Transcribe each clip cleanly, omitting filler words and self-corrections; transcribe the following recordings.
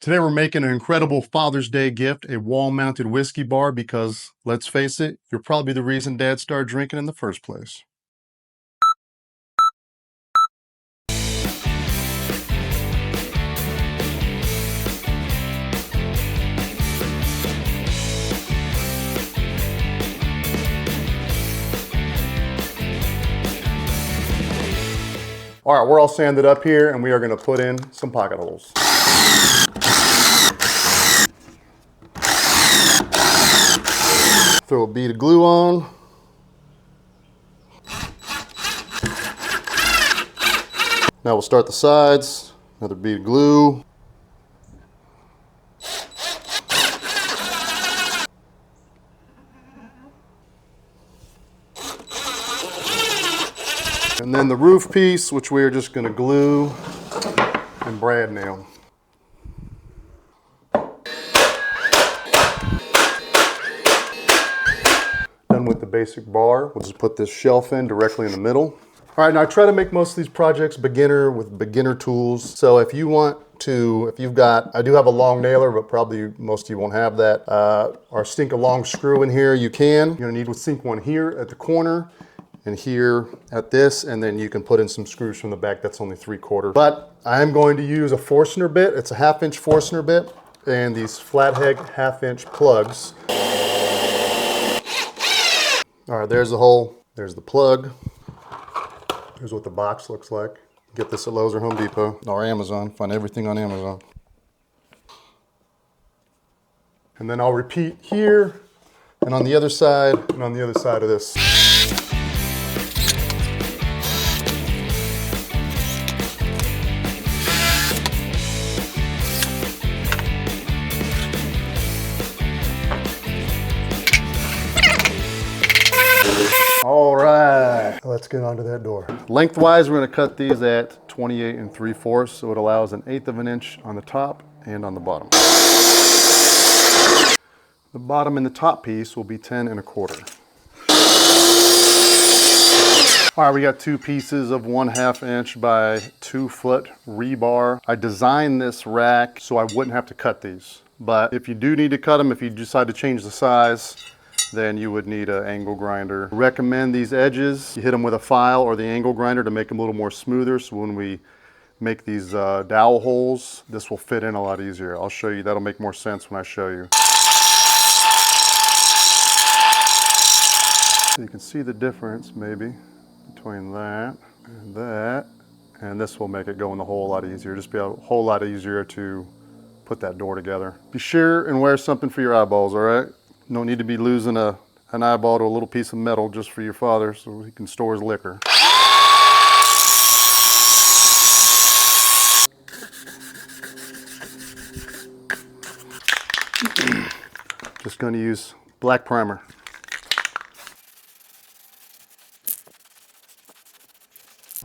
Today we're making an incredible Father's Day gift, a wall-mounted whiskey bar, because, let's face it, you're probably the reason Dad started drinking in the first place. All right, we're all sanded up here, and we are going to put in some pocket holes. Throw a bead of glue on. Now we'll start the sides. Another bead of glue. And then the roof piece, which we are just going to glue and brad nail. Done with the basic bar. We'll just put this shelf in directly in the middle. All right, now I try to make most of these projects beginner with beginner tools. So if you want to, if you've got, I do have a long nailer, but probably most of you won't have that. Or sink a long screw in here, you can. You're gonna need to sink one here at the corner and here at this, and then you can put in some screws from the back. That's only 3/4. But I'm going to use a Forstner bit. It's a 1/2-inch Forstner bit and these flathead 1/2-inch plugs. All right, there's the hole. There's the plug. Here's what the box looks like. Get this at Lowe's or Home Depot or Amazon. Find everything on Amazon. And then I'll repeat here and on the other side and on the other side of this. All right, let's get onto that door. Lengthwise, we're going to cut these at 28 3/4, so it allows 1/8 of an inch on the top and on the bottom. The bottom and the top piece will be 10 1/4. All right, we got two pieces of 1/2 inch by 2 foot rebar. I designed this rack so I wouldn't have to cut these, but if you do need to cut them, if you decide to change the size, then you would need an angle grinder. Recommend these edges, you hit them with a file or the angle grinder to make them a little more smoother, so when we make these dowel holes, this will fit in a lot easier. I'll show you, that'll make more sense when I show you. So you can see the difference maybe between that, and this will make it go in the hole a lot easier. Just be a whole lot easier to put that door together. Be sure and wear something for your eyeballs, all right? No need to be losing an eyeball to a little piece of metal just for your father so he can store his liquor. Just going to use black primer.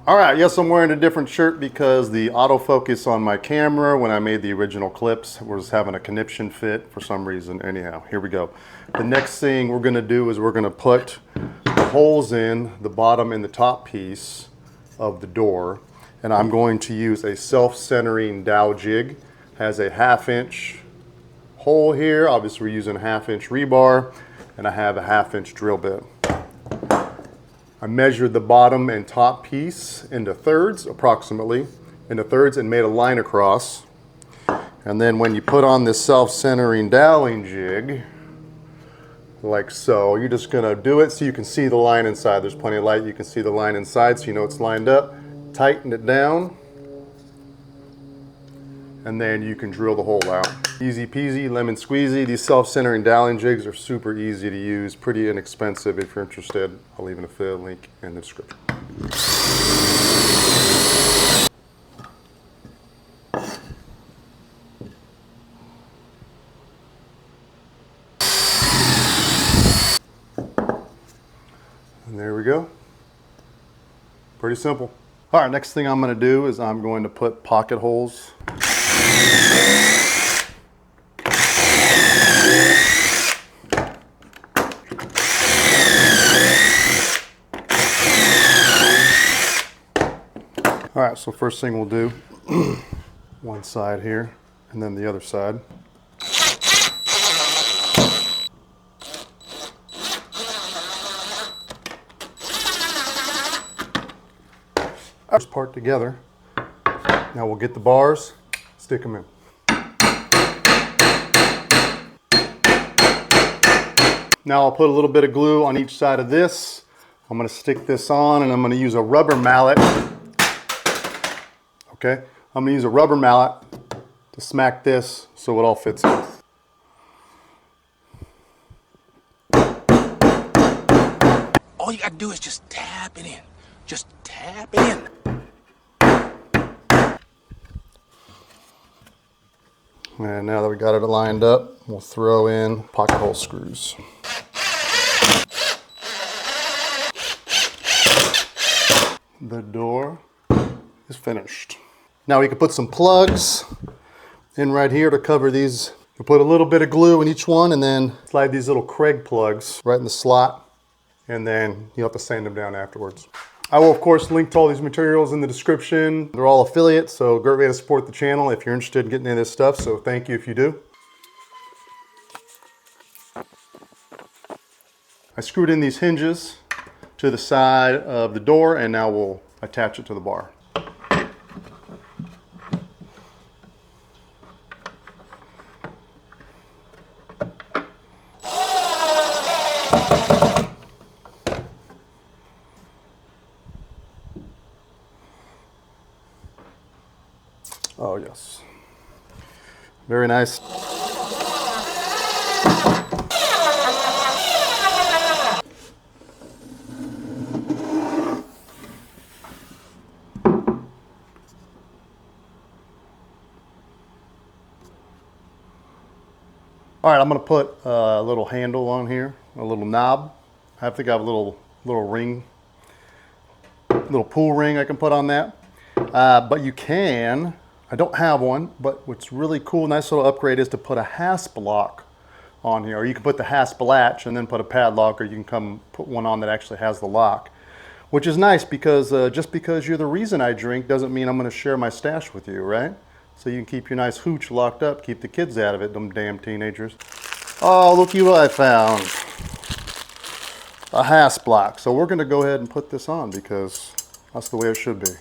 All right, yes, I'm wearing a different shirt because the autofocus on my camera when I made the original clips was having a conniption fit for some reason. Anyhow, here we go. The next thing we're gonna do is we're gonna put the holes in the bottom and the top piece of the door. And I'm going to use a self-centering dowel jig. Has a 1/2 inch hole here. Obviously we're using a 1/2 inch rebar, and I have a 1/2 inch drill bit. I measured the bottom and top piece into thirds, approximately, into thirds, and made a line across. And then when you put on this self-centering doweling jig, like so, you're just gonna do it so you can see the line inside. There's plenty of light, you can see the line inside so you know it's lined up. Tighten it down, and then you can drill the hole out. Easy peasy, lemon squeezy. These self-centering doweling jigs are super easy to use, pretty inexpensive. If you're interested, I'll leave an affiliate link in the description. And there we go. Pretty simple. All right, next thing I'm going to do is I'm going to put pocket holes. All right, so first thing we'll do, one side here, And then the other side. First part together. Now we'll get the bars, stick them in. Now I'll put a little bit of glue on each side of this. I'm going to stick this on and I'm going to use a rubber mallet. Okay, I'm going to use a rubber mallet to smack this so it all fits in. All you got to do is just tap it in. Just tap it in. And now that we got it lined up, we'll throw in pocket hole screws. The door is finished. Now we can put some plugs in right here to cover these. We'll put a little bit of glue in each one and then slide these little Kreg plugs right in the slot, and then you'll have to sand them down afterwards. I will of course link to all these materials in the description. They're all affiliates, so great way to support the channel if you're interested in getting into this stuff, so thank you if you do. I screwed in these hinges to the side of the door, and now we'll attach it to the bar. Oh yes, very nice. All right, I'm going to put a little handle on here, a little knob. I think I have a little ring, little pull ring I can put on that. But you can, I don't have one, but what's really cool, nice little upgrade is to put a hasp lock on here. Or you can put the hasp latch and then put a padlock, or you can come put one on that actually has the lock. Which is nice because just because you're the reason I drink doesn't mean I'm going to share my stash with you, right? So you can keep your nice hooch locked up, keep the kids out of it, them damn teenagers. Oh, looky what I found. A hasp lock. So we're going to go ahead and put this on because that's the way it should be.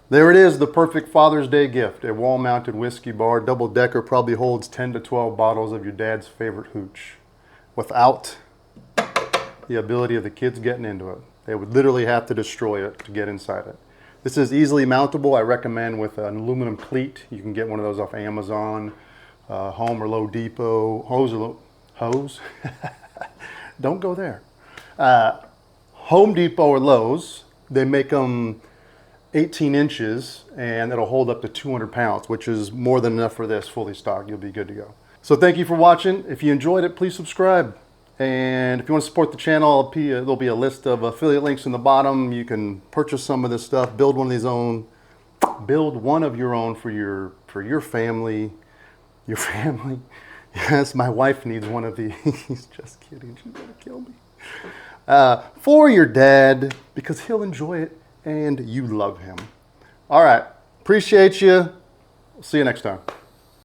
There it is, the perfect Father's Day gift. A wall-mounted whiskey bar, double-decker, probably holds 10 to 12 bottles of your dad's favorite hooch without the ability of the kids getting into it. They would literally have to destroy it to get inside it. This is easily mountable. I recommend with an aluminum cleat. You can get one of those off Amazon, Home or Low Depot. Hose? Don't go there. Home Depot or Lowe's, they make them 18 inches and it'll hold up to 200 pounds, which is more than enough for this fully stocked. You'll be good to go. So thank you for watching. If you enjoyed it, please subscribe. And if you want to support the channel, there'll be a list of affiliate links in the bottom. You can purchase some of this stuff, build one of these own, build one of your own for your family. Your family. Yes, my wife needs one of these. Just kidding, she's gonna kill me. For your dad, because he'll enjoy it and you love him. All right, appreciate you. See you next time.